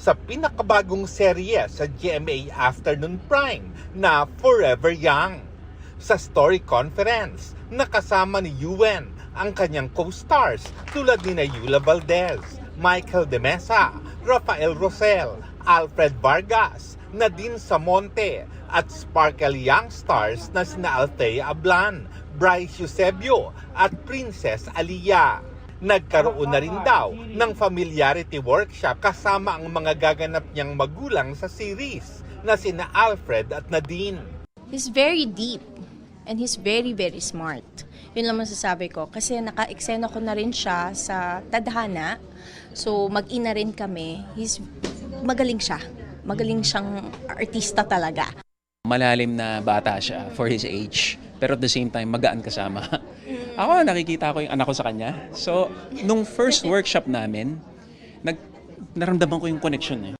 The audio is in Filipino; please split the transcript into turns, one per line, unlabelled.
sa pinakabagong serye sa GMA Afternoon Prime na Forever Young. Sa story conference, nakasama ni Yuen ang kanyang co-stars tulad ni Yula Valdez, Michael De Mesa, Rafael Rosel, Alfred Vargas, Nadine Samonte at Sparkle Young stars na sina Althea Ablan, Bryce Eusebio at Princess Aliyah. Nagkaroon na rin daw ng familiarity workshop kasama ang mga gaganap niyang magulang sa series na sina Alfred at Nadine.
He's very deep and he's very, very smart. Yun lang masasabi ko. Kasi naka-eksena ko na rin siya sa Tadhana. So mag-ina rin kami. Magaling siya. Magaling siyang artista talaga.
Malalim na bata siya for his age. Pero at the same time, magaan kasama. Ako, nakikita ko yung anak ko sa kanya. So, nung first workshop namin, naramdaman ko yung connection eh.